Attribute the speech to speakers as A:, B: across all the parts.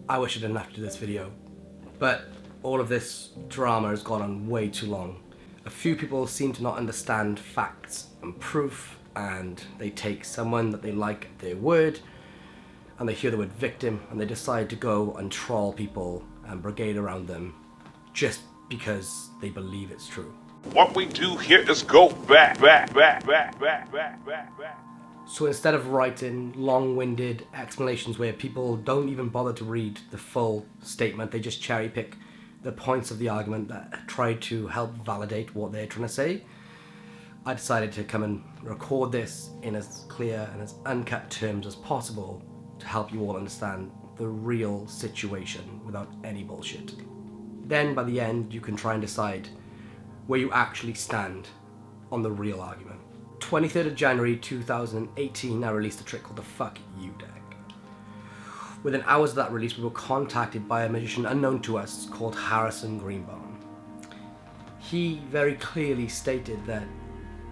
A: I wish I didn't have to do this video, but all of this drama has gone on way too long. A few people seem to not understand facts and proof, and they take someone that they like at their word, and they hear the word victim, and they decide to go and troll people and brigade around them just because they believe it's true.
B: What we do here is go back.
A: So instead of writing long-winded explanations where people don't even bother to read the full statement, they just cherry pick the points of the argument that try to help validate what they're trying to say, I decided to come and record this in as clear and as uncut terms as possible to help you all understand the real situation without any bullshit. Then by the end you can try and decide where you actually stand on the real argument. 23rd of January 2018, I released a trick called the Fuck You deck. Within hours of that release, we were contacted by a magician unknown to us called Harrison Greenbone. He very clearly stated that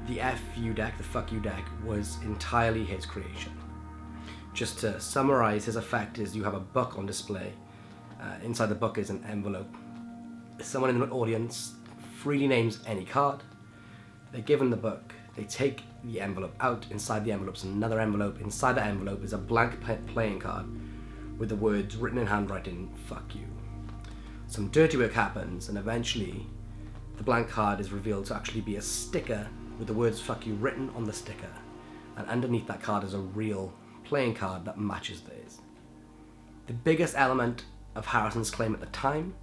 A: the FU deck, the Fuck You deck, was entirely his creation. Just to summarize, his effect is you have a book on display. Inside the book is an envelope. Someone in the audience freely names any card. They're given the book. They take the envelope out. Inside the envelope is another envelope. Inside that envelope is a blank playing card with the words written in handwriting, fuck you. Some dirty work happens, and eventually the blank card is revealed to actually be a sticker with the words fuck you written on the sticker. And underneath that card is a real playing card that matches theirs. The biggest element of Harrison's claim at the time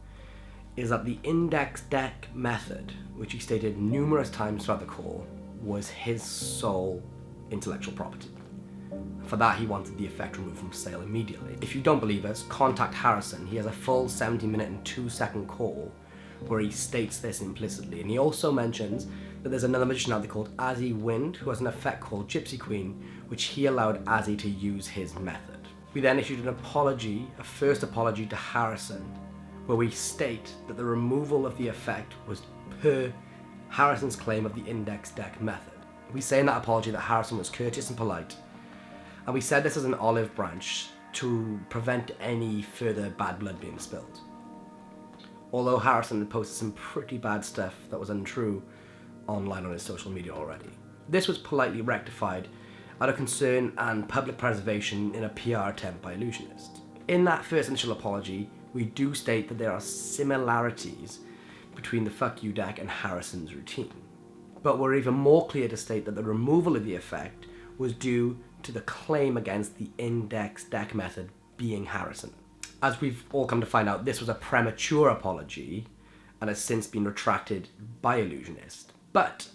A: is that the index deck method, which he stated numerous times throughout the call, was his sole intellectual property. For that, he wanted the effect removed from sale immediately. If you don't believe us, contact Harrison. He has a full 70-minute and 2-second call where he states this implicitly. And he also mentions that there's another magician out there called Azzy Wind who has an effect called Gypsy Queen, which he allowed Azzy to use his method. We then issued an apology, a first apology to Harrison, where we state that the removal of the effect was per Harrison's claim of the index deck method. We say in that apology that Harrison was courteous and polite, and we said this as an olive branch to prevent any further bad blood being spilled. Although Harrison had posted some pretty bad stuff that was untrue online on his social media already. This was politely rectified out of concern and public preservation in a PR attempt by Illusionist. In that first initial apology, we do state that there are similarities between the Fuck You deck and Harrison's routine. But we're even more clear to state that the removal of the effect was due to the claim against the index deck method being Harrison. As we've all come to find out, this was a premature apology and has since been retracted by Illusionist. But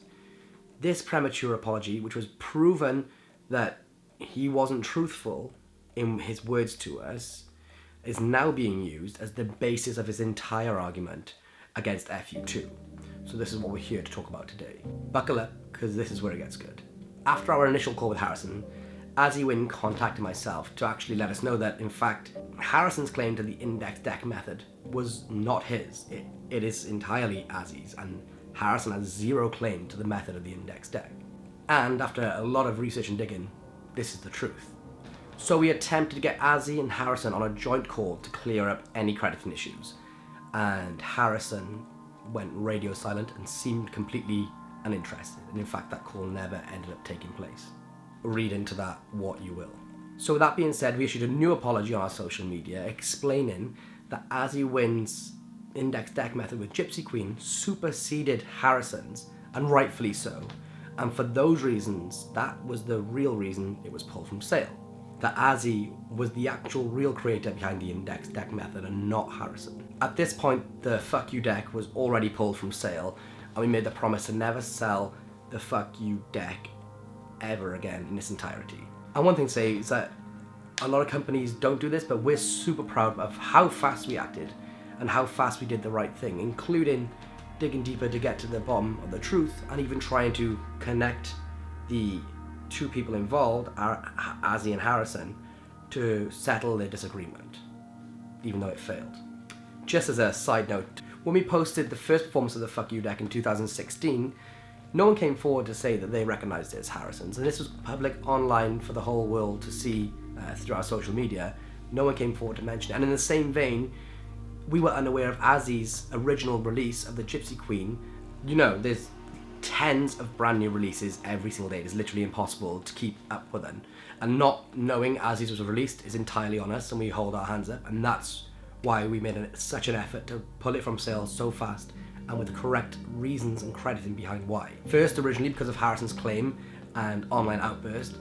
A: this premature apology, which was proven that he wasn't truthful in his words to us, is now being used as the basis of his entire argument against FU2. So this is what we're here to talk about today. Buckle up, because this is where it gets good. After our initial call with Harrison, Azzy Wynn contacted myself to actually let us know that, in fact, Harrison's claim to the index deck method was not his. It is entirely Azzy's, and Harrison has zero claim to the method of the index deck. And after a lot of research and digging, this is the truth. So we attempted to get Azzy and Harrison on a joint call to clear up any crediting issues. And Harrison went radio silent and seemed completely uninterested. And in fact, that call never ended up taking place. Read into that what you will. So with that being said, we issued a new apology on our social media explaining that Azzy Wynn's index deck method with Gypsy Queen superseded Harrison's, and rightfully so. And for those reasons, that was the real reason it was pulled from sale. That Azzy was the actual real creator behind the index deck method and not Harrison. At this point, the Fuck You deck was already pulled from sale, and we made the promise to never sell the Fuck You deck ever again in its entirety. And one thing to say is that a lot of companies don't do this, but we're super proud of how fast we acted and how fast we did the right thing, including digging deeper to get to the bottom of the truth and even trying to connect the two people involved, Azzy and Harrison, to settle their disagreement, even though it failed. Just as a side note, when we posted the first performance of the Fuck You deck in 2016, no one came forward to say that they recognized it as Harrison's, and this was public online for the whole world to see through our social media, No one came forward to mention it. And in the same vein, we were unaware of Azzy's original release of the Gypsy Queen. You know, there's tens of brand new releases every single day. It's literally impossible to keep up with them. And not knowing Azzy's was released is entirely on us, and we hold our hands up. And that's why we made such an effort to pull it from sale so fast, and with the correct reasons and crediting behind why. First, originally because of Harrison's claim and online outburst,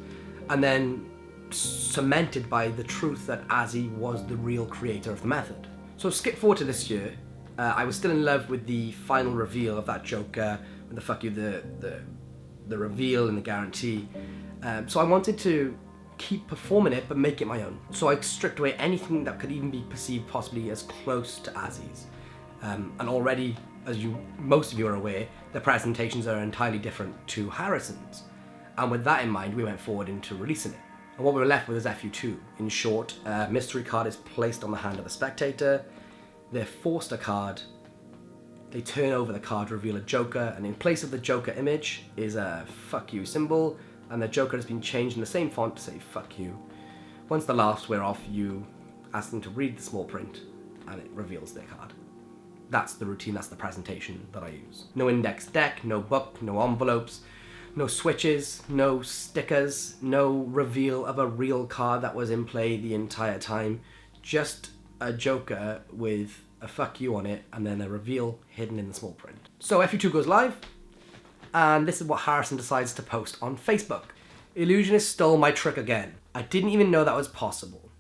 A: and then cemented by the truth that Azzy was the real creator of the method. So skip forward to this year. I was still in love with the final reveal of that Joker, with the fuck you, the reveal and the guarantee. So I wanted to keep performing it, but make it my own. So I stripped away anything that could even be perceived possibly as close to Azzy's. And already, as most of you are aware, the presentations are entirely different to Harrison's. And with that in mind, we went forward into releasing it. And what we were left with is FU2. In short, a mystery card is placed on the hand of the spectator. They're forced a card. They turn over the card to reveal a Joker, and in place of the Joker image is a fuck you symbol, and the Joker has been changed in the same font to say fuck you. Once the laughs wear off, you ask them to read the small print, and it reveals their card. That's the routine, that's the presentation that I use. No index deck, no book, no envelopes, no switches, no stickers, no reveal of a real card that was in play the entire time. Just a Joker with a fuck you on it, and then a reveal hidden in the small print. So FU2 goes live, and this is what Harrison decides to post on Facebook. Illusionist stole my trick again. I didn't even know that was possible.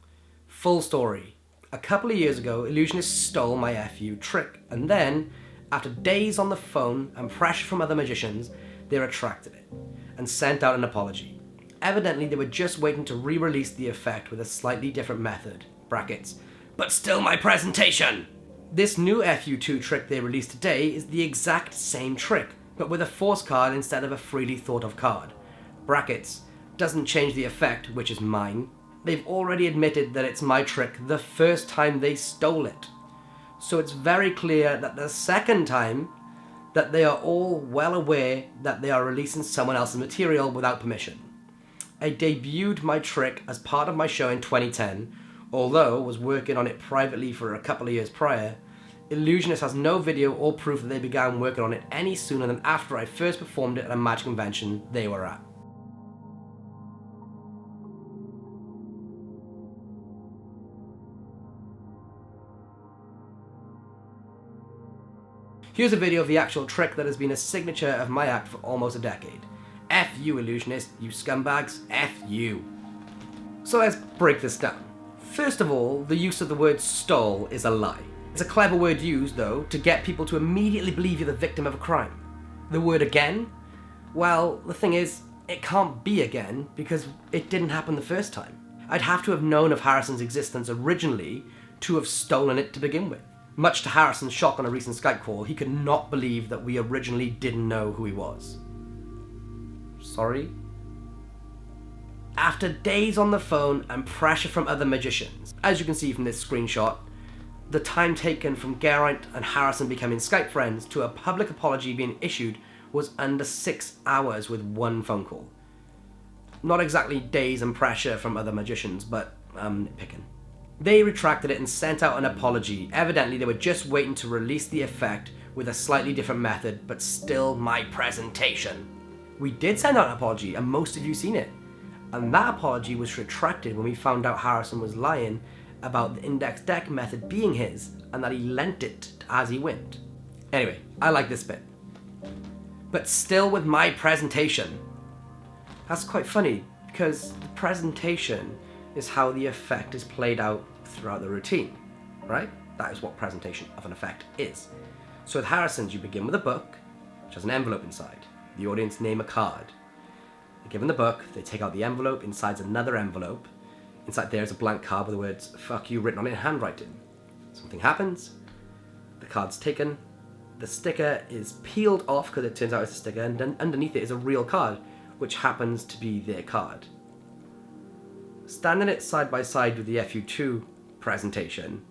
A: Full story. A couple of years ago, Illusionist stole my FU trick, and then, after days on the phone and pressure from other magicians, they retracted it and sent out an apology. Evidently, they were just waiting to re-release the effect with a slightly different method, brackets, but still my presentation. This new FU2 trick they released today is the exact same trick, but with a force card instead of a freely thought of card. Brackets, doesn't change the effect, which is mine. They've already admitted that it's my trick the first time they stole it. So it's very clear that the second time that they are all well aware that they are releasing someone else's material without permission. I debuted my trick as part of my show in 2010, although I was working on it privately for a couple of years prior. Illusionist has no video or proof that they began working on it any sooner than after I first performed it at a magic convention they were at. Here's a video of the actual trick that has been a signature of my act for almost a decade. F you, Illusionist, you scumbags, F you. So let's break this down. First of all, the use of the word stole is a lie. It's a clever word used, though, to get people to immediately believe you're the victim of a crime. The word again? Well, the thing is, it can't be again because it didn't happen the first time. I'd have to have known of Harrison's existence originally to have stolen it to begin with. Much to Harrison's shock on a recent Skype call, he could not believe that we originally didn't know who he was. Sorry? After days on the phone and pressure from other magicians, as you can see from this screenshot, the time taken from Geraint and Harrison becoming Skype friends to a public apology being issued was under 6 hours with one phone call. Not exactly days and pressure from other magicians, but nitpicking. They retracted it and sent out an apology. Evidently, they were just waiting to release the effect with a slightly different method, but still my presentation. We did send out an apology, and most of you seen it. And that apology was retracted when we found out Harrison was lying about the index deck method being his, and that he lent it as he went. Anyway, I like this bit. But still with my presentation. That's quite funny, because the presentation is how the effect is played out throughout the routine, right? That is what presentation of an effect is. So with Harrison's, you begin with a book, which has an envelope inside. The audience name a card. They're given the book, they take out the envelope, inside's another envelope. Inside there is a blank card with the words, fuck you, written on it in handwriting. Something happens, the card's taken, the sticker is peeled off because it turns out it's a sticker, and then underneath it is a real card, which happens to be their card. Standing it side by side with the FU2 presentation,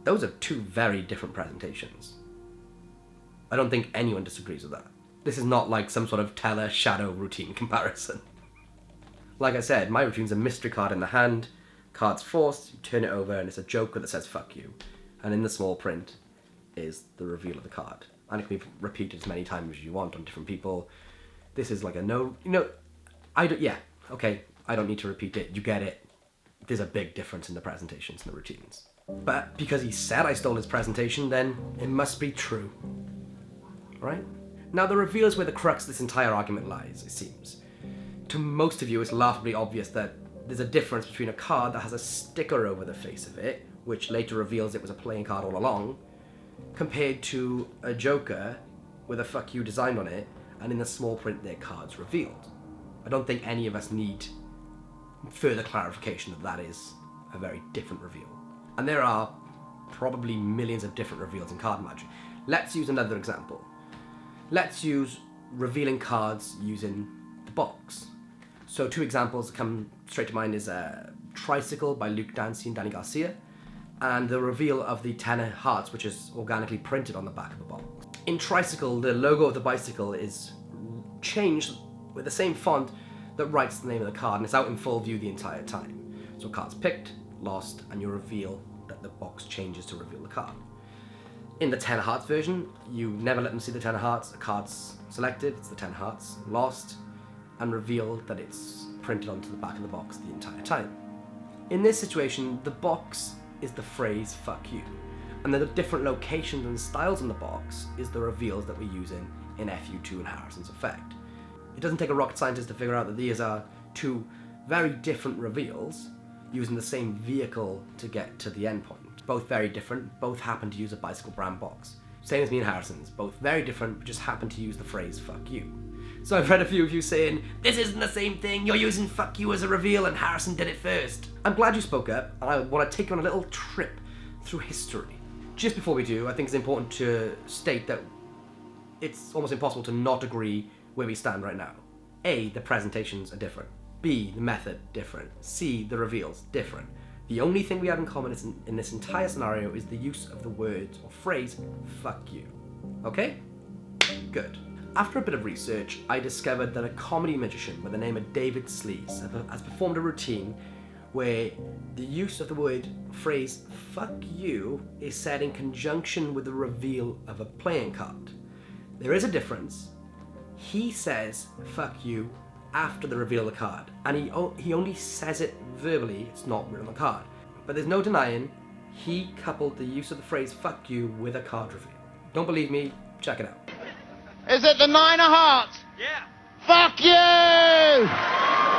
A: those are two very different presentations. I don't think anyone disagrees with that. This is not like some sort of teller-shadow routine comparison. Like I said, my routine's a mystery card in the hand, Card's forced, you turn it over, and it's a joker that says fuck you. And in the small print is the reveal of the card. And it can be repeated as many times as you want on different people. This is like a no, I don't need to repeat it, you get it. There's a big difference in the presentations and the routines. But because he said I stole his presentation, then it must be true. Right? Now the reveal is where the crux of this entire argument lies, it seems. To most of you, it's laughably obvious that there's a difference between a card that has a sticker over the face of it, which later reveals it was a playing card all along, compared to a joker with a fuck you design on it, and in the small print their card's revealed. I don't think any of us need further clarification that is a very different reveal. And there are probably millions of different reveals in card magic. Let's use another example. Let's use revealing cards using the box. So 2 examples that come straight to mind is Tricycle by Luke Dancy and Danny Garcia, and the reveal of the 10 of hearts, which is organically printed on the back of the box. In Tricycle, the logo of the bicycle is changed with the same font that writes the name of the card, and it's out in full view the entire time. So card's picked, lost, and you reveal that the box changes to reveal the card. In the 10 of hearts version, you never let them see the 10 of hearts. The card's selected, it's the 10 of hearts, lost, and reveal that it's printed onto the back of the box the entire time. In this situation, the box is the phrase fuck you, and then the different locations and styles in the box is the reveals that we're using in FU2 and Harrison's effect. It doesn't take a rocket scientist to figure out that these are 2 very different reveals using the same vehicle to get to the end point. Both very different, both happen to use a bicycle brand box. Same as me and Harrison's, both very different, but just happen to use the phrase fuck you. So I've read a few of you saying, this isn't the same thing, you're using fuck you as a reveal and Harrison did it first. I'm glad you spoke up, and I want to take you on a little trip through history. Just before we do, I think it's important to state that it's almost impossible to not agree where we stand right now. A, the presentations are different. B, the method different. C, the reveals different. The only thing we have in common in this entire scenario is the use of the words or phrase, fuck you. Okay? Good. After a bit of research, I discovered that a comedy magician by the name of David Sleaze has performed a routine where the use of the word phrase fuck you is said in conjunction with the reveal of a playing card. There is a difference. He says fuck you after the reveal of the card, and he only says it verbally, it's not written on the card. But there's no denying he coupled the use of the phrase fuck you with a card reveal. Don't believe me? Check it out.
C: Is it the 9 of hearts?
B: Yeah.
C: Fuck you!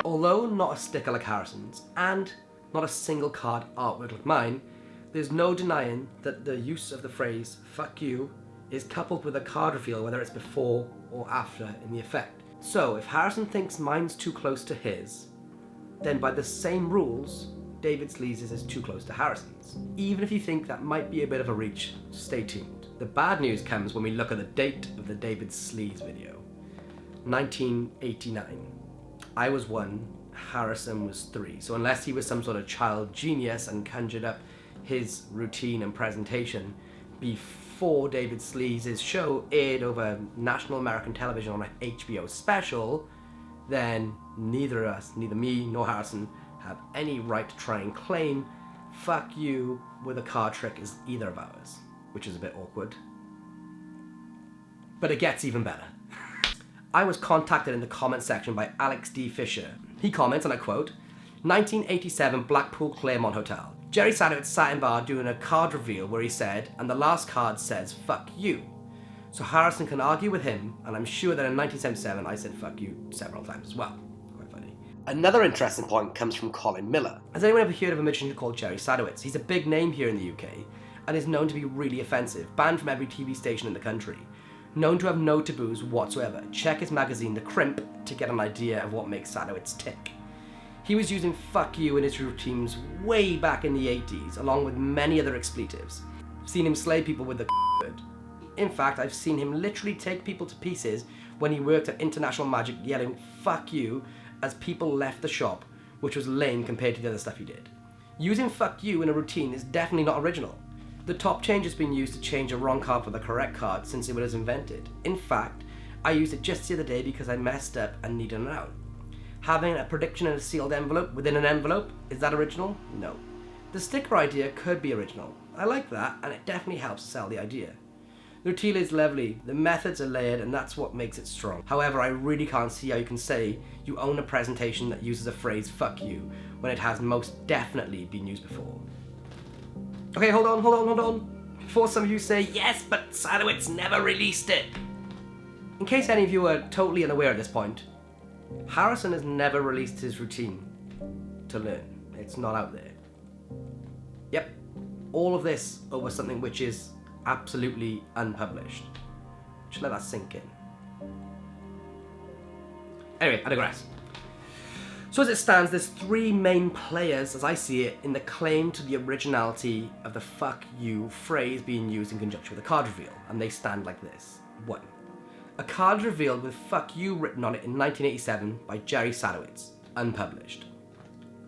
A: Although not a sticker like Harrison's, and not a single card artwork like mine, there's no denying that the use of the phrase fuck you is coupled with a card reveal, whether it's before or after in the effect. So if Harrison thinks mine's too close to his, then by the same rules, David Sleaze's is too close to Harrison's. Even if you think that might be a bit of a reach, stay tuned. The bad news comes when we look at the date of the David Sleaze video. 1989. I was 1, Harrison was 3. So unless he was some sort of child genius and conjured up his routine and presentation before David Sleaze's show aired over national American television on an HBO special, then neither of us, neither me nor Harrison, have any right to try and claim fuck you with a card trick is either of ours, which is a bit awkward. But it gets even better. I was contacted in the comment section by Alex D. Fisher. He comments, and I quote, 1987 Blackpool Claremont Hotel. Jerry Sadowitz sat in bar doing a card reveal where he said, and the last card says, fuck you. So Harrison can argue with him, and I'm sure that in 1977 I said fuck you several times as well. Quite funny. Another interesting point comes from Colin Miller. Has anyone ever heard of a magician called Jerry Sadowitz? He's a big name here in the UK, and is known to be really offensive, banned from every TV station in the country. Known to have no taboos whatsoever. Check his magazine, The Crimp, to get an idea of what makes Sadowitz tick. He was using fuck you in his routines way back in the 80s, along with many other expletives. I've seen him slay people with the word. In fact, I've seen him literally take people to pieces when he worked at International Magic yelling fuck you as people left the shop, which was lame compared to the other stuff he did. Using fuck you in a routine is definitely not original. The top change has been used to change a wrong card for the correct card since it was invented. In fact, I used it just the other day because I messed up and needed an out. Having a prediction in a sealed envelope within an envelope, is that original? No. The sticker idea could be original. I like that, and it definitely helps sell the idea. The routine is lovely, the methods are layered, and that's what makes it strong. However, I really can't see how you can say you own a presentation that uses a phrase "fuck you" when it has most definitely been used before. Okay, hold on. Before some of you say, yes, but Sadowitz never released it. In case any of you are totally unaware at this point, Harrison has never released his routine to learn. It's not out there. Yep, all of this over something which is absolutely unpublished. Just let that sink in. Anyway, I digress. So as it stands, there's three main players, as I see it, in the claim to the originality of the "fuck you" phrase being used in conjunction with a card reveal, and they stand like this. 1. A card revealed with "fuck you" written on it in 1987 by Jerry Sadowitz, unpublished.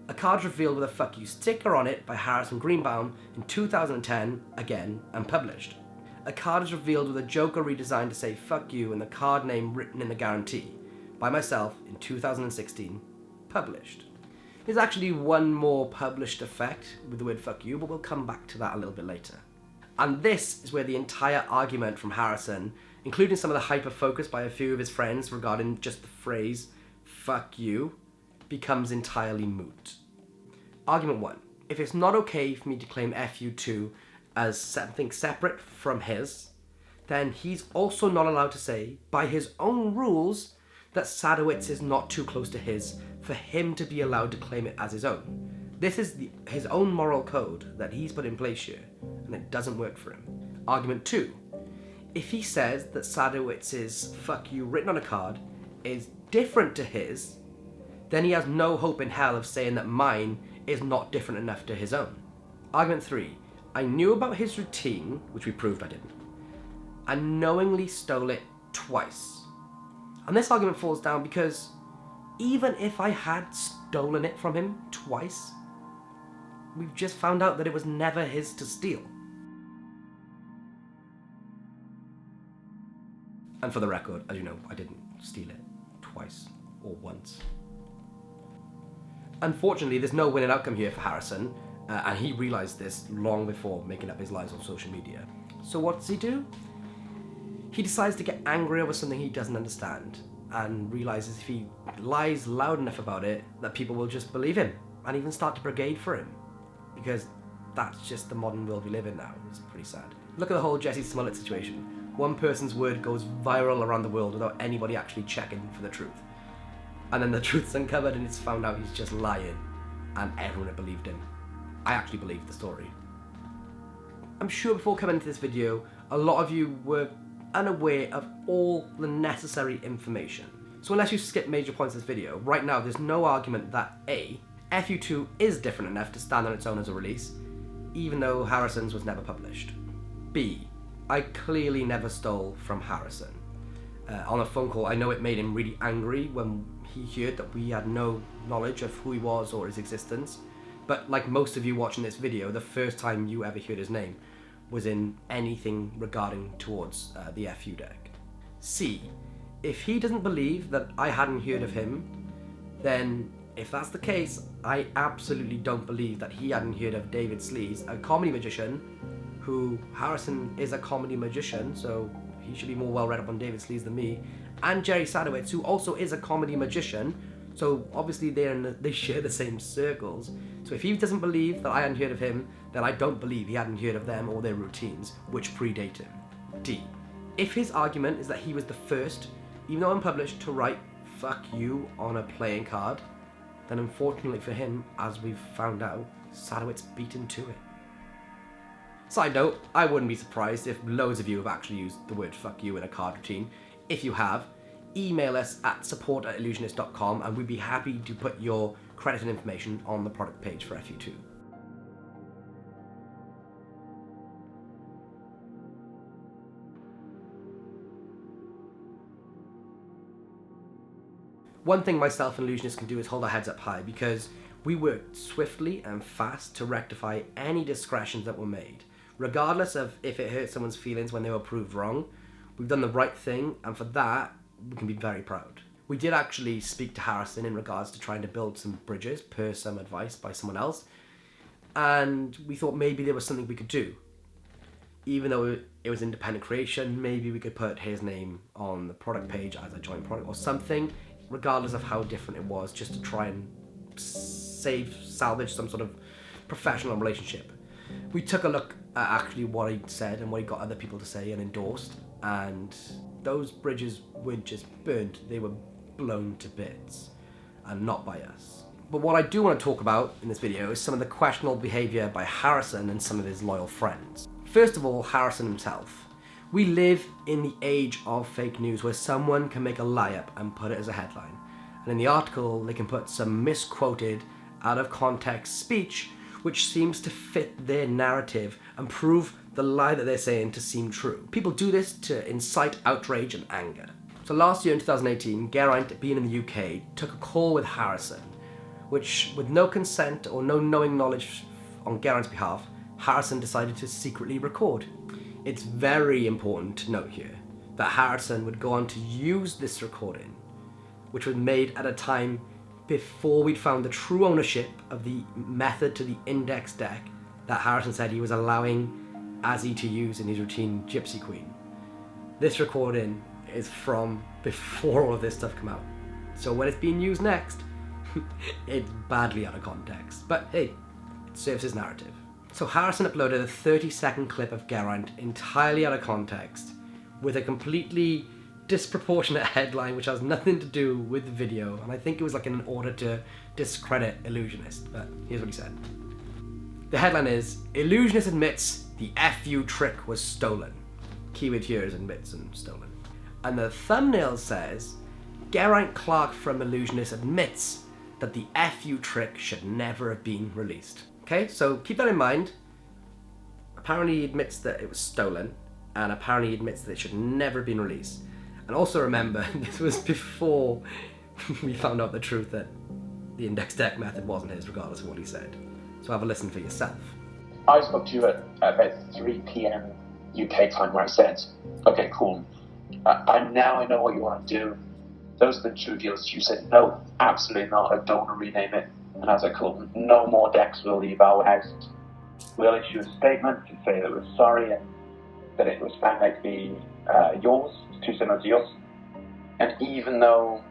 A: A card revealed with a "fuck you" sticker on it by Harrison Greenbaum in 2010, again unpublished. A card is revealed with a Joker redesigned to say "fuck you" and the card name written in the guarantee by myself in 2016, published. There's actually one more published effect with the word "fuck you", but we'll come back to that a little bit later. And this is where the entire argument from Harrison, including some of the hyper-focus by a few of his friends regarding just the phrase "fuck you", becomes entirely moot. Argument 1. If it's not okay for me to claim FU2 as something separate from his, then he's also not allowed to say, by his own rules, that Sadowitz is not too close to his for him to be allowed to claim it as his own. This is his own moral code that he's put in place here, and it doesn't work for him. Argument 2. If he says that Sadowitz's "fuck you" written on a card is different to his, then he has no hope in hell of saying that mine is not different enough to his own. Argument 3. I knew about his routine, which we proved I didn't, and knowingly stole it twice. And this argument falls down because even if I had stolen it from him twice, we've just found out that it was never his to steal. And for the record, as you know, I didn't steal it twice or once. Unfortunately, there's no winning outcome here for Harrison, and he realised this long before making up his lies on social media. So what does he do? He decides to get angry over something he doesn't understand, and realises if he lies loud enough about it, that people will just believe him, and even start to brigade for him. Because that's just the modern world we live in now. It's pretty sad. Look at the whole Jesse Smollett situation. One person's word goes viral around the world without anybody actually checking for the truth. And then the truth's uncovered and it's found out he's just lying, and everyone had believed him. I actually believed the story. I'm sure before coming into this video, a lot of you were unaware of all the necessary information. So unless you skip major points of this video, right now there's no argument that A, FU2 is different enough to stand on its own as a release, even though Harrison's was never published. B, I clearly never stole from Harrison. On a phone call, I know it made him really angry when he heard that we had no knowledge of who he was or his existence, but like most of you watching this video, the first time you ever heard his name was in anything regarding towards the FU deck. C, if he doesn't believe that I hadn't heard of him, then if that's the case, I absolutely don't believe that he hadn't heard of David Sleaze, a comedy magician, who Harrison is a comedy magician, so he should be more well read up on David Sleaze than me, and Jerry Sadowitz, who also is a comedy magician, so obviously they share the same circles. So if he doesn't believe that I hadn't heard of him, then I don't believe he hadn't heard of them or their routines, which predate him. D, if his argument is that he was the first, even though unpublished, to write "fuck you" on a playing card, then unfortunately for him, as we've found out, Sadowitz beat him to it. Side note, I wouldn't be surprised if loads of you have actually used the word "fuck you" in a card routine. If you have, email us at support@illusionist.com and we'd be happy to put your credit and information on the product page for FU2. One thing myself and Illusionist can do is hold our heads up high, because we worked swiftly and fast to rectify any discretions that were made. Regardless of if it hurt someone's feelings when they were proved wrong, we've done the right thing, and for that, we can be very proud. We did actually speak to Harrison in regards to trying to build some bridges per some advice by someone else. And we thought maybe there was something we could do. Even though it was independent creation, maybe we could put his name on the product page as a joint product or something, regardless of how different it was, just to try and salvage some sort of professional relationship. We took a look at actually what he said and what he got other people to say and endorsed, and those bridges weren't just burnt, they were blown to bits, and not by us. But what I do want to talk about in this video is some of the questionable behaviour by Harrison and some of his loyal friends. First of all, Harrison himself. We live in the age of fake news where someone can make a lie up and put it as a headline. And in the article, they can put some misquoted, out of context speech which seems to fit their narrative and prove the lie that they're saying to seem true. People do this to incite outrage and anger. So last year in 2018, Geraint, being in the UK, took a call with Harrison, which, with no consent or no knowing knowledge on Geraint's behalf, Harrison decided to secretly record. It's very important to note here that Harrison would go on to use this recording, which was made at a time before we'd found the true ownership of the method to the index deck that Harrison said he was allowing Azzy to use in his routine Gypsy Queen. This recording is from before all of this stuff came out. So when it's being used next, it's badly out of context. But hey, it serves his narrative. So Harrison uploaded a 30-second clip of Geraint entirely out of context with a completely disproportionate headline which has nothing to do with the video, and I think it was like in order to discredit Illusionist, but here's what he said. The headline is, Illusionist admits the FU trick was stolen. Keyword here is admits and stolen. And the thumbnail says, Geraint Clark from Illusionist admits that the FU trick should never have been released. Okay, so keep that in mind. Apparently he admits that it was stolen, and apparently he admits that it should never have been released. And also remember, this was before we found out the truth that the index deck method wasn't his, regardless of what he said. So have a listen for yourself.
D: I spoke to you at about 3 p.m. UK time where I said, okay, cool, I know what you want to do. Those are the two deals. You said, no, absolutely not, I don't want to rename it. And I was like, cool, no more decks will leave our house. We'll issue a statement to say that we're sorry and that it was found out to be yours, too similar to yours. And even though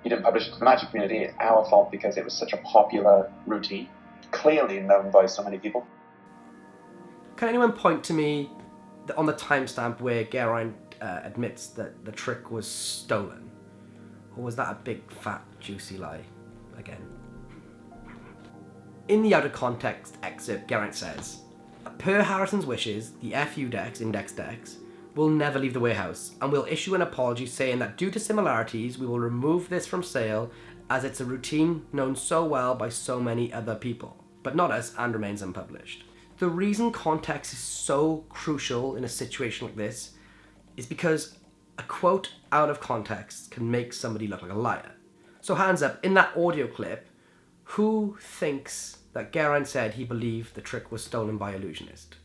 D: you didn't publish it to the Magic community, it's our fault because it was such a popular routine, clearly known by so many people.
A: Can anyone point to me on the timestamp where Geraint admits that the trick was stolen? Or was that a big, fat, juicy lie again? In the out of context excerpt, Geraint says, per Harrison's wishes, the FU decks, index decks, will never leave the warehouse, and we'll issue an apology saying that due to similarities, we will remove this from sale as it's a routine known so well by so many other people, but not us, and remains unpublished. The reason context is so crucial in a situation like this is because a quote out of context can make somebody look like a liar. So hands up, in that audio clip, who thinks that Geraint said he believed the trick was stolen by Illusionist?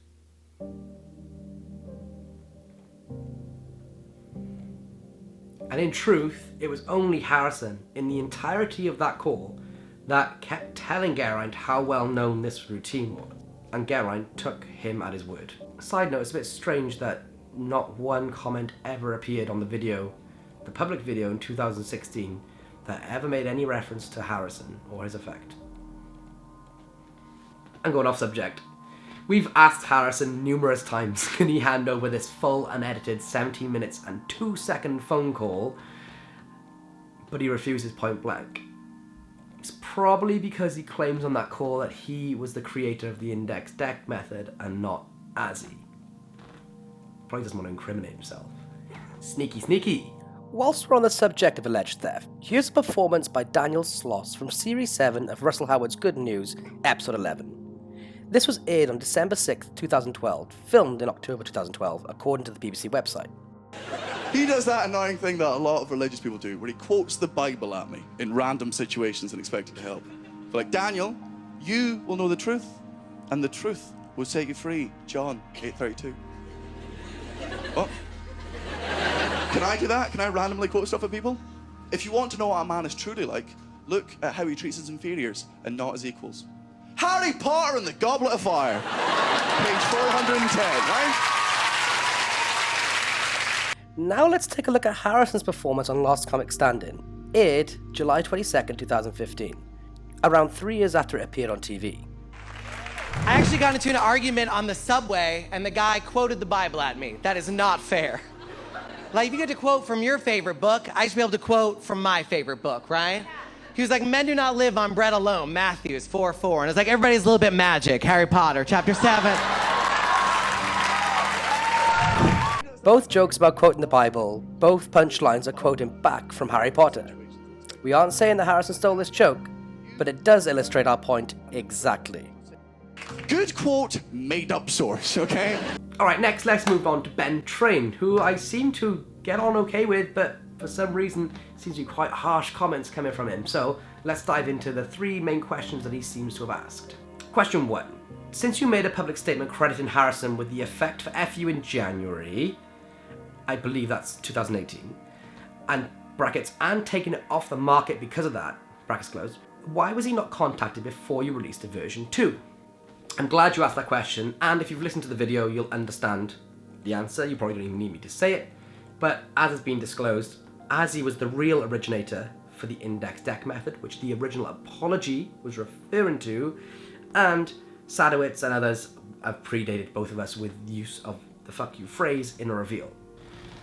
A: And in truth, it was only Harrison, in the entirety of that call, that kept telling Geraint how well known this routine was. And Geraint took him at his word. Side note, it's a bit strange that not one comment ever appeared on the video, the public video in 2016, that ever made any reference to Harrison or his effect. I'm going off subject. We've asked Harrison numerous times, can he hand over this full unedited 17 minutes and 2-second phone call, but he refuses point blank. It's probably because he claims on that call that he was the creator of the index deck method and not Azzy. Probably doesn't want to incriminate himself. Sneaky, sneaky. Whilst we're on the subject of alleged theft, here's a performance by Daniel Sloss from Series 7 of Russell Howard's Good News, Episode 11. This was aired on December 6, 2012, filmed in October 2012, according to the BBC website.
E: He does that annoying thing that a lot of religious people do, where he quotes the Bible at me in random situations and expects it to help. They're like, Daniel, you will know the truth, and the truth will set you free. John 8:32. Oh. Can I do that? Can I randomly quote stuff at people? If you want to know what a man is truly like, look at how he treats his inferiors and not his equals. Harry Potter and the Goblet of Fire. Page 410, right?
A: Now let's take a look at Harrison's performance on Last Comic Standing, aired July 22nd, 2015, around 3 years after it appeared on TV.
F: I actually got into an argument on the subway, and the guy quoted the Bible at me. That is not fair. Like, if you get to quote from your favorite book, I should be able to quote from my favorite book, right? He was like, men do not live on bread alone, Matthew 4:4. And it's like, everybody's a little bit magic, Harry Potter, chapter 7.
A: Both jokes about quoting the Bible, both punchlines are quoting back from Harry Potter. We aren't saying that Harrison stole this joke, but it does illustrate our point exactly.
E: Good quote, made up source, okay?
A: Alright, next let's move on to Ben Train, who I seem to get on okay with, but for some reason seems to be quite harsh comments coming from him. So let's dive into the 3 main questions that he seems to have asked. Question 1. Since you made a public statement crediting Harrison with the effect for FU in January, I believe that's 2018, and brackets, and taking it off the market because of that, brackets closed, why was he not contacted before you released a version 2? I'm glad you asked that question, and if you've listened to the video, you'll understand the answer. You probably don't even need me to say it, but as has been disclosed, as he was the real originator for the index deck method, which the original apology was referring to, and Sadowitz and others have predated both of us with use of the fuck you phrase in a reveal.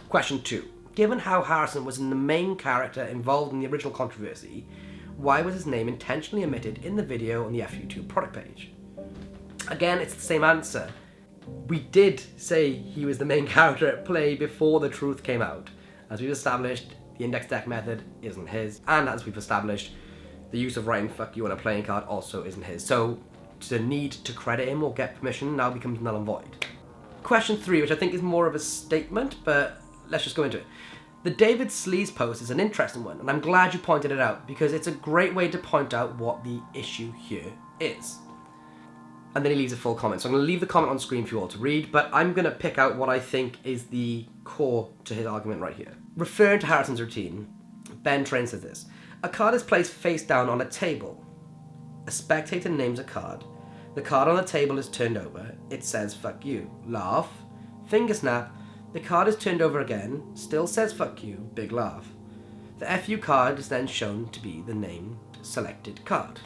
A: Question 2. Given how Harrison was the main character involved in the original controversy, why was his name intentionally omitted in the video on the FU2 product page? Again, it's the same answer. We did say he was the main character at play before the truth came out. As we've established, the index deck method isn't his, and as we've established, the use of writing fuck you on a playing card also isn't his. So the need to credit him or get permission now becomes null and void. Question 3, which I think is more of a statement, but let's just go into it. The David Sleaze post is an interesting one, and I'm glad you pointed it out, because it's a great way to point out what the issue here is. And then he leaves a full comment. So I'm going to leave the comment on screen for you all to read, but I'm going to pick out what I think is the core to his argument right here. Referring to Harrison's routine, Ben Train says this: a card is placed face down on a table. A spectator names a card. The card on the table is turned over. It says fuck you. Laugh. Finger snap. The card is turned over again. Still says fuck you. Big laugh. The FU card is then shown to be the named selected card.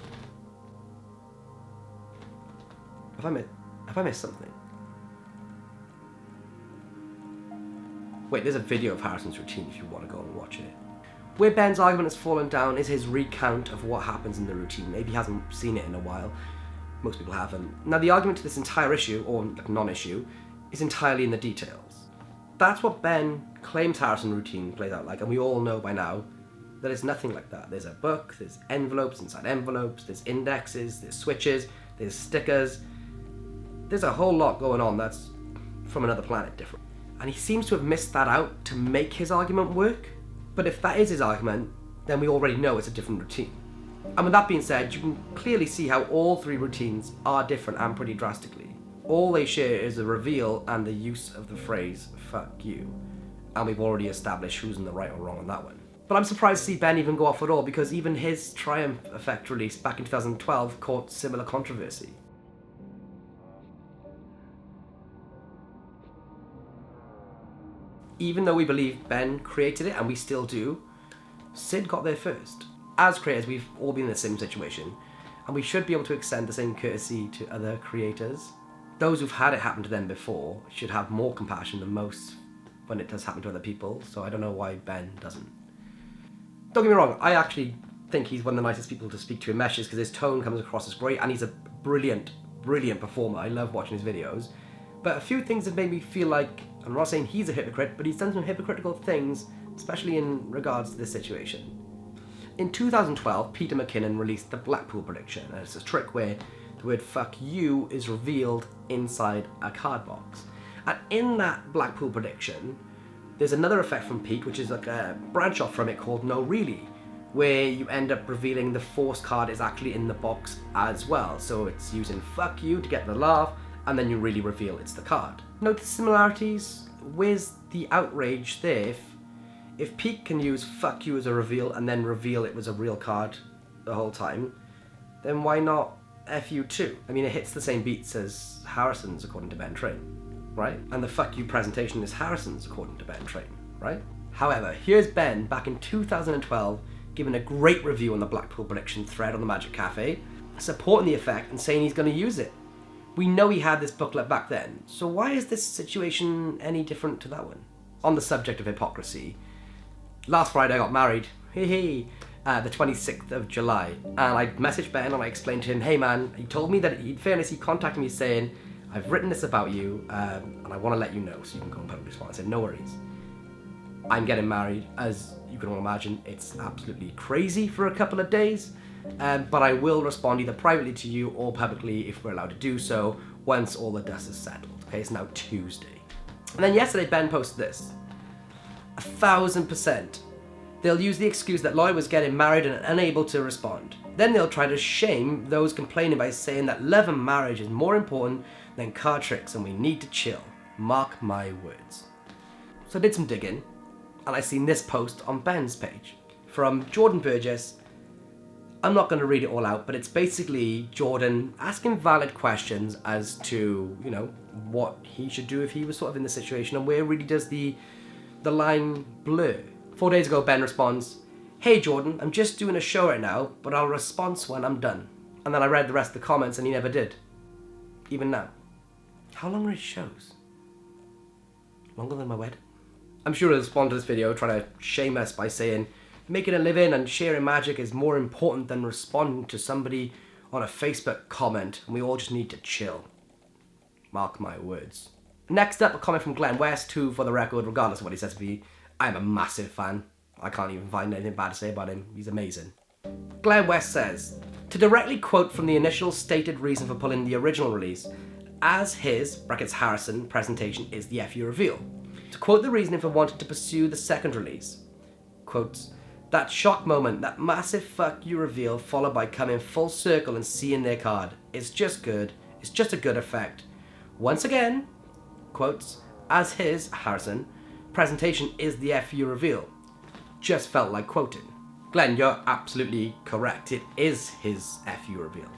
A: Have I missed something? Wait, there's a video of Harrison's routine if you want to go and watch it. Where Ben's argument has fallen down is his recount of what happens in the routine. Maybe he hasn't seen it in a while. Most people haven't. Now, the argument to this entire issue, or non-issue, is entirely in the details. That's what Ben claims Harrison's routine plays out like, and we all know by now that it's nothing like that. There's a book, there's envelopes inside envelopes, there's indexes, there's switches, there's stickers. There's a whole lot going on that's from another planet different. And he seems to have missed that out to make his argument work. But if that is his argument, then we already know it's a different routine. And with that being said, you can clearly see how all 3 routines are different and pretty drastically. All they share is a reveal and the use of the phrase, fuck you. And we've already established who's in the right or wrong on that one. But I'm surprised to see Ben even go off at all, because even his Triumph Effect release back in 2012 caught similar controversy. Even though we believe Ben created it, and we still do, Sid got there first. As creators, we've all been in the same situation, and we should be able to extend the same courtesy to other creators. Those who've had it happen to them before should have more compassion than most when it does happen to other people, so I don't know why Ben doesn't. Don't get me wrong, I actually think he's one of the nicest people to speak to in Meshes, because his tone comes across as great, and he's a brilliant performer. I love watching his videos. But a few things have made me feel like, I'm not saying he's a hypocrite, but he's done some hypocritical things, especially in regards to this situation. In 2012, Peter McKinnon released the Blackpool prediction, and it's a trick where the word fuck you is revealed inside a card box. And in that Blackpool prediction, there's another effect from Pete, which is like a branch off from it called No Really, where you end up revealing the force card is actually in the box as well. So it's using fuck you to get the laugh, and then you really reveal it's the card. Notice similarities? Where's the outrage there If Pete can use fuck you as a reveal and then reveal it was a real card the whole time, then why not FU2? I mean, it hits the same beats as Harrison's according to Ben Train, right? And the fuck you presentation is Harrison's according to Ben Train, right? However, here's Ben back in 2012 giving a great review on the Blackpool prediction thread on the Magic Cafe, supporting the effect and saying he's going to use it. We know he had this booklet back then, so why is this situation any different to that one? On the subject of hypocrisy, last Friday I got married, the 26th of July, and I messaged Ben and I explained to him, hey man, he told me that, in fairness, he contacted me saying, I've written this about you, and I want to let you know so you can go and publicly respond. I said, no worries. I'm getting married, as you can all imagine, it's absolutely crazy for a couple of days, but I will respond either privately to you or publicly if we're allowed to do so once all the dust is settled. Okay, it's now Tuesday. And then yesterday Ben posted this. 1,000%. They'll use the excuse that Lloyd was getting married and unable to respond. Then they'll try to shame those complaining by saying that love and marriage is more important than card tricks and we need to chill. Mark my words. So I did some digging, and I seen this post on Ben's page from Jordan Burgess. I'm not going to read it all out, but it's basically Jordan asking valid questions as to, you know, what he should do if he was sort of in this situation and where really does the line blur. 4 days ago, Ben responds, hey Jordan, I'm just doing a show right now, but I'll respond when I'm done. And then I read the rest of the comments and he never did. Even now. How long are his shows? Longer than my wedding? I'm sure he'll respond to this video trying to shame us by saying making a living and sharing magic is more important than responding to somebody on a Facebook comment and we all just need to chill. Mark my words. Next up, a comment from Glenn West, who, for the record, regardless of what he says to me, I am a massive fan. I can't even find anything bad to say about him. He's amazing. Glenn West says, to directly quote from the initial stated reason for pulling the original release, as his, brackets Harrison, presentation is the FU reveal. To quote the reasoning for wanting to pursue the second release, quotes, that shock moment, that massive fuck you reveal followed by coming full circle and seeing their card. It's just good. It's just a good effect. Once again, quotes, as his, Harrison, presentation is the FU reveal. Just felt like quoting. Glenn, you're absolutely correct. It is his FU reveal.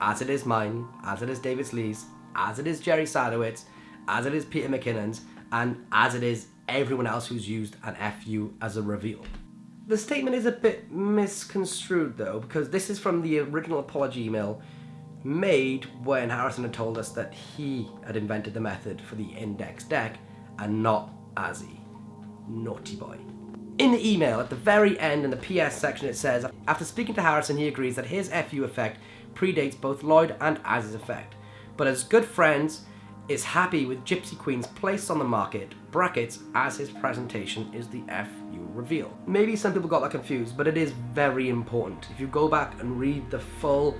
A: As it is mine, as it is David Lee's, as it is Jerry Sadowitz, as it is Peter McKinnon's, and as it is everyone else who's used an FU as a reveal. The statement is a bit misconstrued though, because this is from the original apology email made when Harrison had told us that he had invented the method for the index deck and not Azzy. Naughty boy. In the email, at the very end in the PS section, it says, after speaking to Harrison, he agrees that his FU effect predates both Lloyd and Azzy's effect, but as good friends, is happy with Gypsy Queen's place on the market, brackets, as his presentation is the FU reveal. Maybe some people got that confused, but it is very important. If you go back and read the full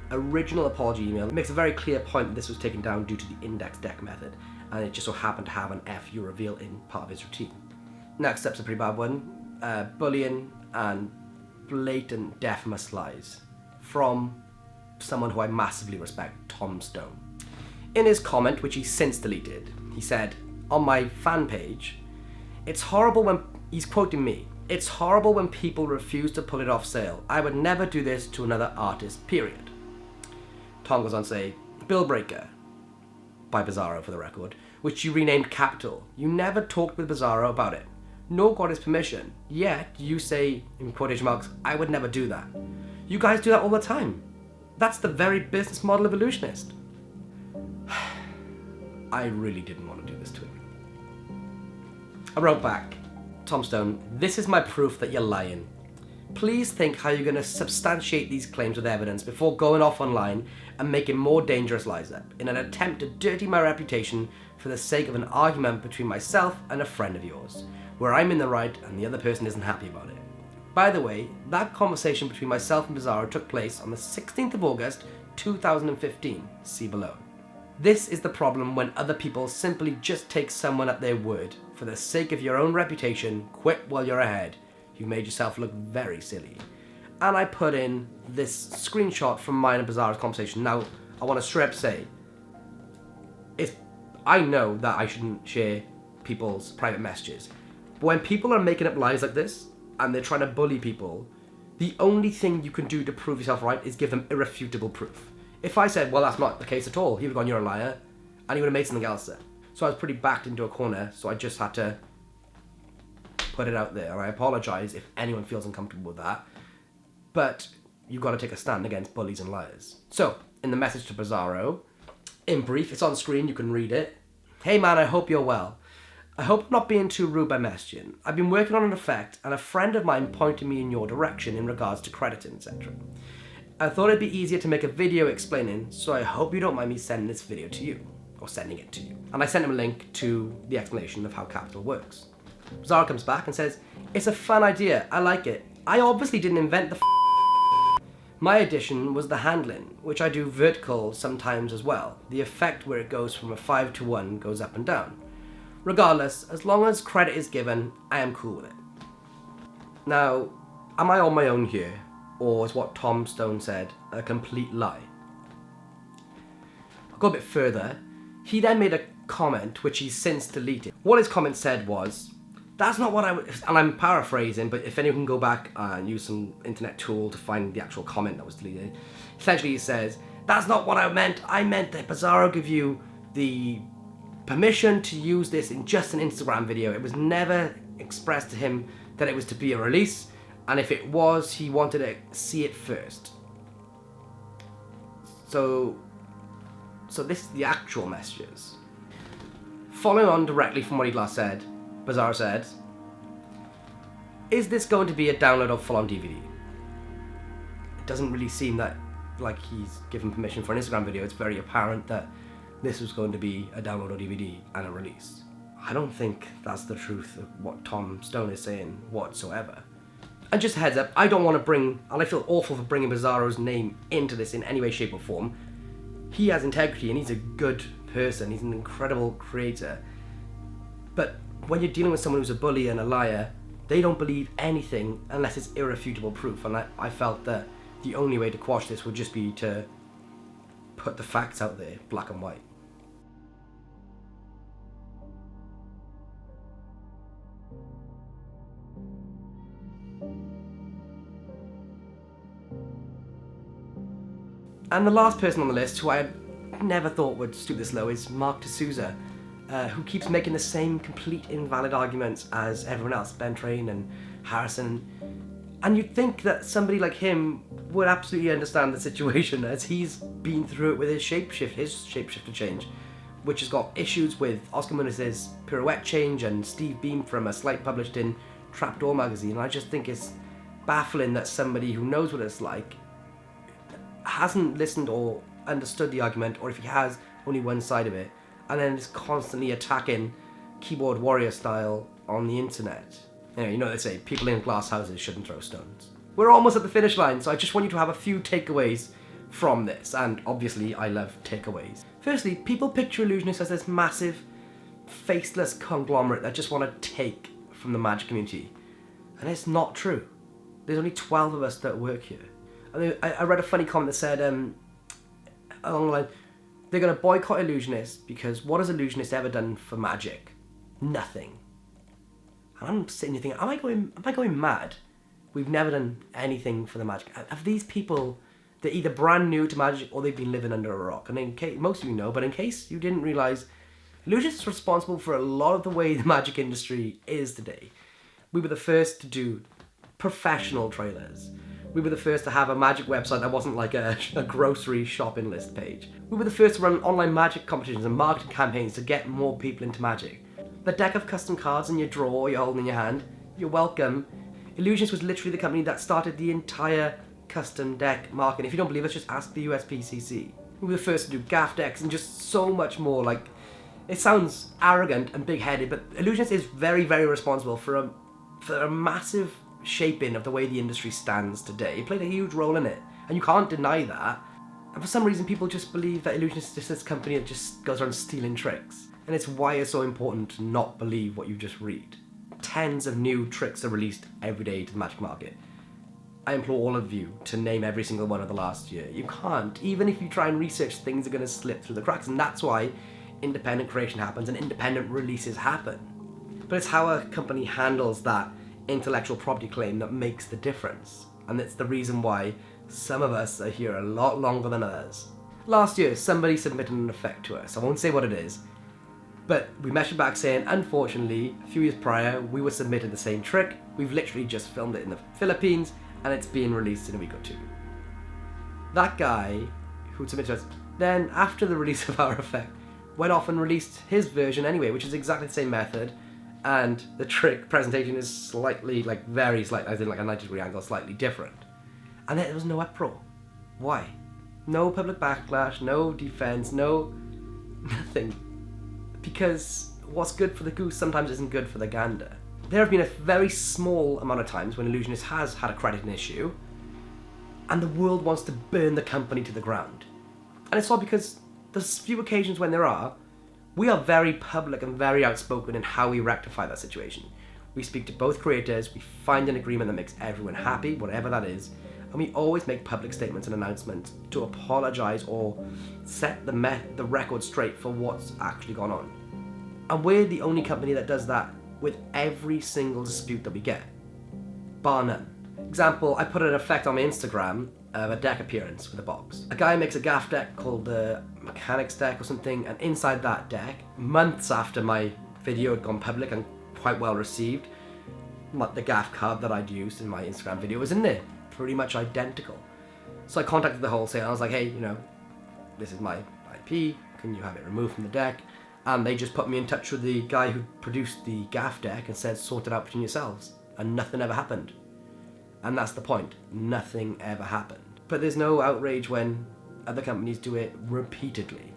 A: original apology email, it makes a very clear point that this was taken down due to the index deck method, and it just so happened to have an FU reveal in part of his routine. Next up's a pretty bad one. Bullying and blatant deafness lies from someone who I massively respect, Tom Stone. In his comment, which he since deleted, he said, on my fan page, it's horrible when, he's quoting me, it's horrible when people refuse to pull it off sale. I would never do this to another artist, period. Tom goes on to say, Bill Breaker, by Bizarro for the record, which you renamed Capital. You never talked with Bizarro about it, nor got his permission, yet you say, in quotation marks, I would never do that. You guys do that all the time. That's the very business model of illusionist. I really didn't want to do this to him. I wrote back, Tom Stone, this is my proof that you're lying. Please think how you're going to substantiate these claims with evidence before going off online and making more dangerous lies up in an attempt to dirty my reputation for the sake of an argument between myself and a friend of yours, where I'm in the right and the other person isn't happy about it. By the way, that conversation between myself and Bizarro took place on the 16th of August, 2015, see below. This is the problem when other people simply just take someone at their word. For the sake of your own reputation, quit while you're ahead. You've made yourself look very silly. And I put in this screenshot from mine and Bizarro's conversation. Now, I want to straight up say, I know that I shouldn't share people's private messages. But when people are making up lies like this, and they're trying to bully people, the only thing you can do to prove yourself right is give them irrefutable proof. If I said, well, that's not the case at all, he would have gone, you're a liar, and he would have made something else there. So I was pretty backed into a corner, so I just had to put it out there, and I apologise if anyone feels uncomfortable with that. But you've got to take a stand against bullies and liars. So, in the message to Bizarro, in brief, it's on screen, you can read it. Hey man, I hope you're well. I hope I'm not being too rude by messaging. I've been working on an effect, and a friend of mine pointed me in your direction in regards to crediting, etc. I thought it'd be easier to make a video explaining, so I hope you don't mind me sending this video to you, or sending it to you. And I sent him a link to the explanation of how capital works. Bizarro comes back and says, it's a fun idea, I like it. I obviously didn't invent the My addition was the handling, which I do vertical sometimes as well. The effect where it goes from a 5 to 1 goes up and down. Regardless, as long as credit is given, I am cool with it. Now, am I on my own here, or is what Tom Stone said a complete lie? I'll go a bit further. He then made a comment which he's since deleted. What his comment said was, that's not what I would, and I'm paraphrasing, but if anyone can go back and use some internet tool to find the actual comment that was deleted. Essentially he says, that's not what I meant that Bizarro give you the permission to use this in just an Instagram video. It was never expressed to him that it was to be a release, and if it was, he wanted to see it first. So this is the actual messages. Following on directly from what he last said, Bizarro said, is this going to be a download or full-on DVD? It doesn't really seem that like he's given permission for an Instagram video. It's very apparent that this was going to be a download or DVD and a release. I don't think that's the truth of what Tom Stone is saying whatsoever. And just a heads up, I don't want to bring, and I feel awful for bringing Bizarro's name into this in any way, shape or form. He has integrity and he's a good person. He's an incredible creator. But when you're dealing with someone who's a bully and a liar, they don't believe anything unless it's irrefutable proof. And I felt that the only way to quash this would just be to put the facts out there, black and white. And the last person on the list, who I never thought would stoop this low, is Marc DeSouza, who keeps making the same complete invalid arguments as everyone else, Ben Train and Harrison. And you'd think that somebody like him would absolutely understand the situation, as he's been through it with his shapeshifter change, which has got issues with Oscar Muniz's pirouette change and Steve Beam from a slight published in Trapdoor magazine. And I just think it's baffling that somebody who knows what it's like hasn't listened or understood the argument, or if he has, only one side of it, and then is constantly attacking keyboard warrior style on the internet. You know what they say, people in glass houses shouldn't throw stones. We're almost at the finish line, so I just want you to have a few takeaways from this, and obviously I love takeaways. Firstly, people picture illusionists as this massive, faceless conglomerate that just want to take from the magic community, and it's not true. There's only 12 of us that work here. I read a funny comment that said, along the line, they're going to boycott illusionists because what has illusionists ever done for magic? Nothing. And I'm sitting here thinking, am I going mad? We've never done anything for the magic. Have these people, they're either brand new to magic or they've been living under a rock. And in case, most of you know, but in case you didn't realise, illusionists are responsible for a lot of the way the magic industry is today. We were the first to do professional trailers. We were the first to have a magic website that wasn't like a grocery shopping list page. We were the first to run online magic competitions and marketing campaigns to get more people into magic. The deck of custom cards in your drawer you're holding in your hand, you're welcome. Illusionist was literally the company that started the entire custom deck market. If you don't believe us, just ask the USPCC. We were the first to do gaff decks and just so much more. Like, it sounds arrogant and big-headed, but Illusionist is very, very responsible for a massive shaping of the way the industry stands today. It played a huge role in it, and you can't deny that. And for some reason, people just believe that Illusionist is just this company that just goes around stealing tricks. And it's why it's so important to not believe what you just read. Tens of new tricks are released every day to the magic market. I implore all of you to name every single one of the last year. You can't. Even if you try and research, things are going to slip through the cracks, and that's why independent creation happens and independent releases happen. But it's how a company handles that intellectual property claim that makes the difference. And it's the reason why some of us are here a lot longer than others. Last year, somebody submitted an effect to us. I won't say what it is, but we messaged back saying, unfortunately, a few years prior, we were submitted the same trick. We've literally just filmed it in the Philippines, and it's being released in a week or two. That guy who submitted us, then after the release of our effect, went off and released his version anyway, which is exactly the same method, and the trick presentation is slightly, very slightly, as in like a 90-degree angle, slightly different. And there was no uproar. Why? No public backlash, no defense, no nothing. Because what's good for the goose sometimes isn't good for the gander. There have been a very small amount of times when Illusionist has had a crediting issue, and the world wants to burn the company to the ground. And it's all because there's few occasions when there are, we are very public and very outspoken in how we rectify that situation. We speak to both creators, we find an agreement that makes everyone happy, whatever that is, and we always make public statements and announcements to apologise or set the record straight for what's actually gone on. And we're the only company that does that with every single dispute that we get, bar none. Example, I put an effect on my Instagram of a deck appearance with a box. A guy makes a gaff deck called the Mechanics deck or something, and inside that deck, months after my video had gone public and quite well received, the gaff card that I'd used in my Instagram video was in there, pretty much identical. So I contacted the wholesaler and I was like, hey, this is my IP, can you have it removed from the deck? And they just put me in touch with the guy who produced the gaff deck and said, sort it out between yourselves. And nothing ever happened. And that's the point, nothing ever happened. But there's no outrage when other companies do it repeatedly.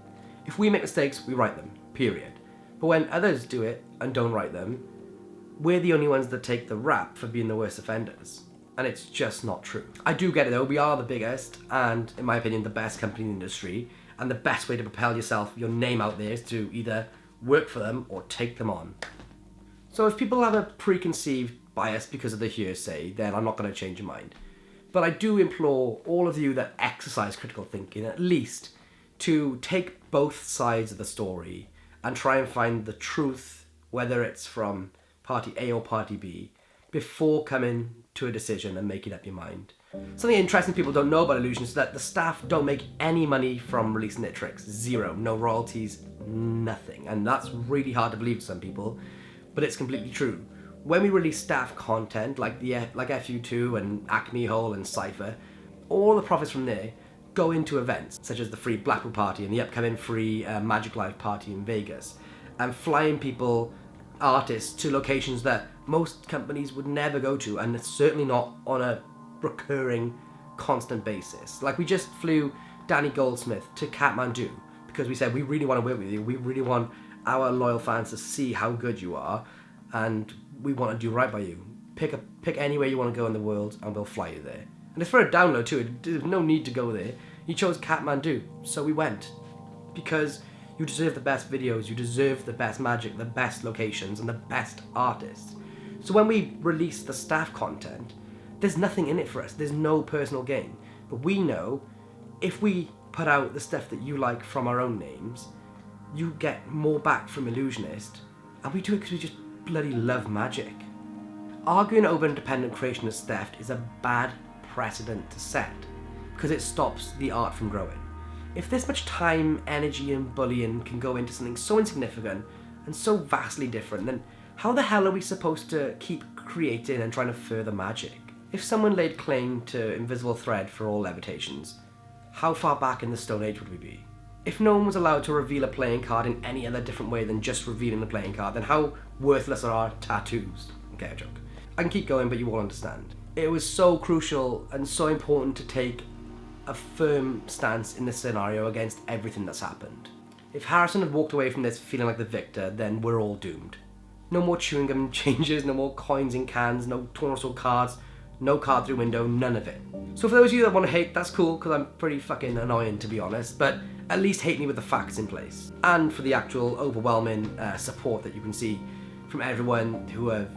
A: If we make mistakes, we write them, period. But when others do it and don't write them, we're the only ones that take the rap for being the worst offenders. And it's just not true. I do get it though, we are the biggest and, in my opinion, the best company in the industry, and the best way to propel yourself, your name out there, is to either work for them or take them on. So if people have a preconceived bias because of the hearsay, then I'm not going to change your mind. But I do implore all of you that exercise critical thinking, at least, to take both sides of the story and try and find the truth, whether it's from party A or party B, before coming to a decision and making up your mind. Something interesting people don't know about Illusionist is that the staff don't make any money from releasing their tricks. Zero. No royalties, nothing. And that's really hard to believe to some people, but it's completely true. When we release staff content like FU2 and Acme Hole and Cypher, all the profits from there go into events such as the free Blackpool party and the upcoming free Magic Live party in Vegas, and flying people, artists, to locations that most companies would never go to, and it's certainly not on a recurring, constant basis. Like, we just flew Danny Goldsmith to Kathmandu because we said we really want to work with you, we really want our loyal fans to see how good you are, and we want to do right by you. Pick anywhere you want to go in the world and we'll fly you there. And it's for a download too, there's no need to go there. You chose Kathmandu, so we went. Because you deserve the best videos, you deserve the best magic, the best locations, and the best artists. So when we release the staff content, there's nothing in it for us, there's no personal gain. But we know, if we put out the stuff that you like from our own names, you get more back from Illusionist, and we do it because we just bloody love magic. Arguing over independent creationist theft is a bad precedent to set, because it stops the art from growing. If this much time, energy, and bullion can go into something so insignificant and so vastly different, then how the hell are we supposed to keep creating and trying to further magic? If someone laid claim to invisible thread for all levitations, how far back in the Stone Age would we be? If no one was allowed to reveal a playing card in any other different way than just revealing the playing card, then how worthless are our tattoos? Okay, a joke. I can keep going, but you all understand. It was so crucial and so important to take a firm stance in this scenario against everything that's happened. If Harrison had walked away from this feeling like the victor, then we're all doomed. No more chewing gum changes, no more coins in cans, no torso cards, no card through window, none of it. So for those of you that want to hate, that's cool, because I'm pretty fucking annoying, to be honest, but at least hate me with the facts in place. And for the actual overwhelming support that you can see from everyone who have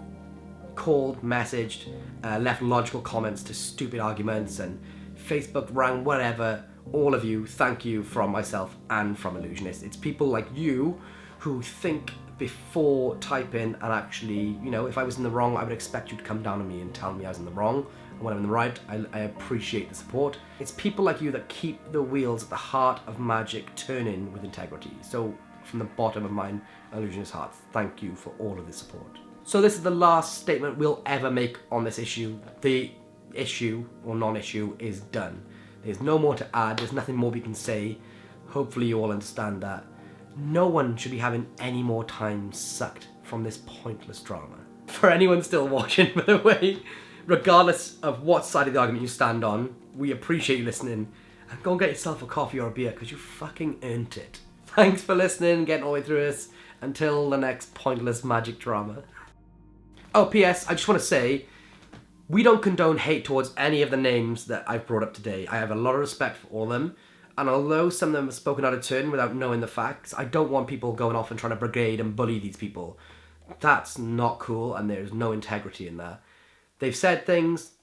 A: called, messaged, left logical comments to stupid arguments, and Facebook rang, whatever. All of you, thank you from myself and from Illusionist. It's people like you who think before typing and actually, you know, if I was in the wrong, I would expect you to come down on me and tell me I was in the wrong. And when I'm in the right, I appreciate the support. It's people like you that keep the wheels at the heart of magic turning with integrity. So from the bottom of mine, illusionist heart, thank you for all of the support. So this is the last statement we'll ever make on this issue. The issue or non-issue is done. There's no more to add. There's nothing more we can say. Hopefully you all understand that. No one should be having any more time sucked from this pointless drama. For anyone still watching, by the way, regardless of what side of the argument you stand on, we appreciate you listening. And go and get yourself a coffee or a beer, because you fucking earned it. Thanks for listening, getting all the way through this. Until the next pointless magic drama. Oh, P.S. I just want to say, we don't condone hate towards any of the names that I've brought up today. I have a lot of respect for all of them. And although some of them have spoken out of turn without knowing the facts, I don't want people going off and trying to brigade and bully these people. That's not cool, and there's no integrity in that. They've said things,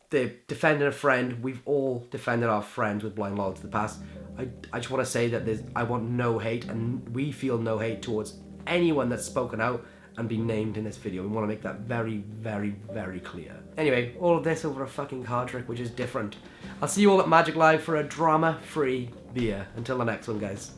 A: they've defended a friend. We've all defended our friends with blind loyalty in the past. I just want to say that I want no hate, and we feel no hate towards anyone that's spoken out and been named in this video. We want to make that very, very, very clear. Anyway, all of this over a fucking card trick, which is different. I'll see you all at Magic Live for a drama-free beer. Until the next one, guys.